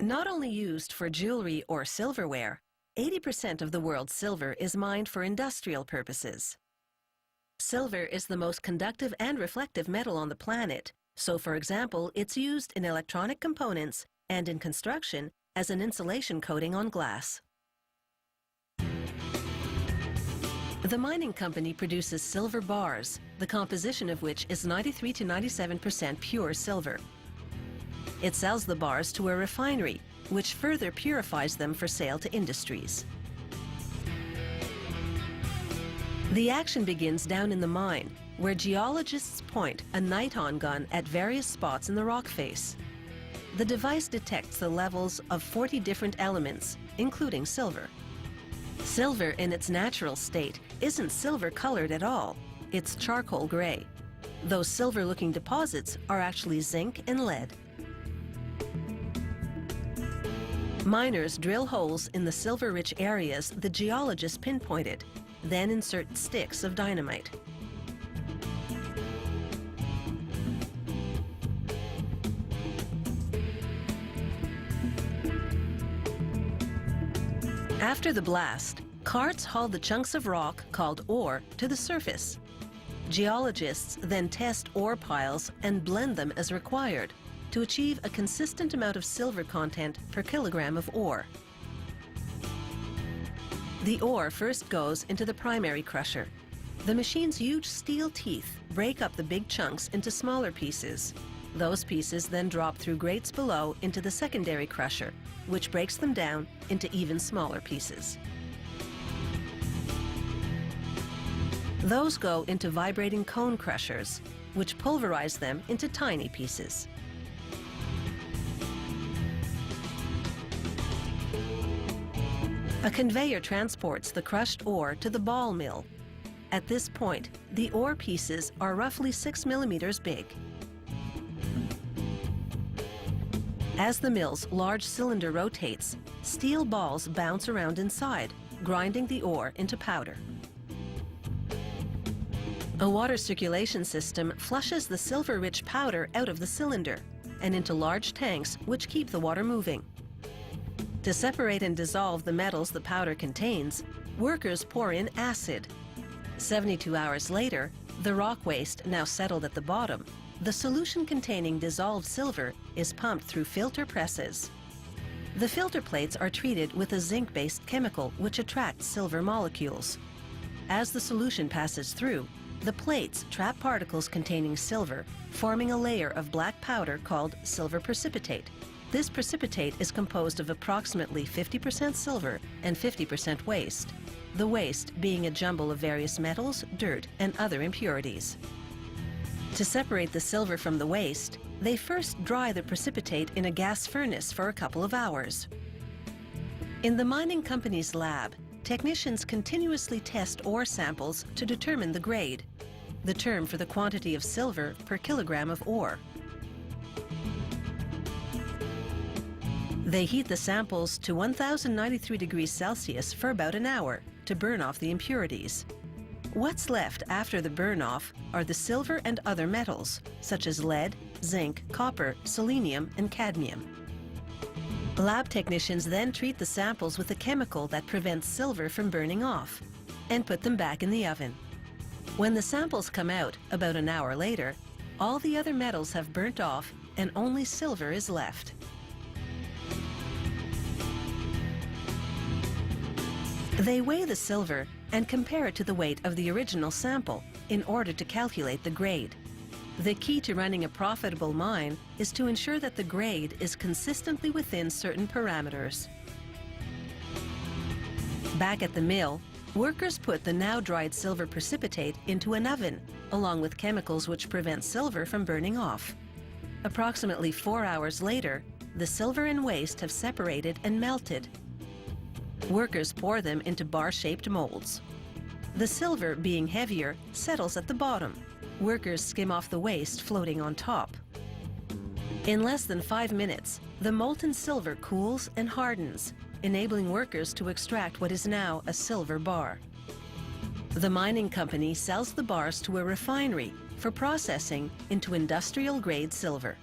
Not only used for jewelry or silverware, 80% of the world's silver is mined for industrial purposes. Silver is the most conductive and reflective metal on the planet, so for example, it's used in electronic components and in construction as an insulation coating on glass. The mining company produces silver bars, the composition of which is 93 to 97% pure silver. It sells the bars to a refinery, which further purifies them for sale to industries. The action begins down in the mine, where geologists point a night-on gun at various spots in the rock face. The device detects the levels of 40 different elements, including silver. Silver in its natural state isn't silver-colored at all, it's charcoal gray. Those silver-looking deposits are actually zinc and lead. Miners drill holes in the silver-rich areas the geologists pinpointed, then insert sticks of dynamite. After the blast, carts haul the chunks of rock, called ore, to the surface. Geologists then test ore piles and blend them as required to achieve a consistent amount of silver content per kilogram of ore. The ore first goes into the primary crusher. The machine's huge steel teeth break up the big chunks into smaller pieces. Those pieces then drop through grates below into the secondary crusher, which breaks them down into even smaller pieces. Those go into vibrating cone crushers, which pulverize them into tiny pieces. A conveyor transports the crushed ore to the ball mill. At this point, the ore pieces are roughly 6 millimeters big. As the mill's large cylinder rotates, steel balls bounce around inside, grinding the ore into powder. A water circulation system flushes the silver-rich powder out of the cylinder and into large tanks which keep the water moving. To separate and dissolve the metals the powder contains, workers pour in acid. 72 hours later, the rock waste now settled at the bottom, the solution containing dissolved silver is pumped through filter presses. The filter plates are treated with a zinc-based chemical which attracts silver molecules. As the solution passes through, the plates trap particles containing silver, forming a layer of black powder called silver precipitate. This precipitate is composed of approximately 50% silver and 50% waste, the waste being a jumble of various metals, dirt, and other impurities. To separate the silver from the waste, they first dry the precipitate in a gas furnace for a couple of hours. In the mining company's lab, technicians continuously test ore samples to determine the grade, the term for the quantity of silver per kilogram of ore. They heat the samples to 1093 degrees Celsius for about an hour to burn off the impurities. What's left after the burn-off are the silver and other metals, such as lead, zinc, copper, selenium, and cadmium. Lab technicians then treat the samples with a chemical that prevents silver from burning off and put them back in the oven. When the samples come out about an hour later, all the other metals have burnt off and only silver is left. They weigh the silver and compare it to the weight of the original sample in order to calculate the grade. The key to running a profitable mine is to ensure that the grade is consistently within certain parameters. Back at the mill, workers put the now dried silver precipitate into an oven, along with chemicals which prevent silver from burning off. Approximately 4 hours later, the silver and waste have separated and melted. Workers pour them into bar-shaped molds. The silver, being heavier, settles at the bottom. Workers skim off the waste floating on top. In less than 5 minutes, the molten silver cools and hardens, enabling workers to extract what is now a silver bar. The mining company sells the bars to a refinery for processing into industrial-grade silver.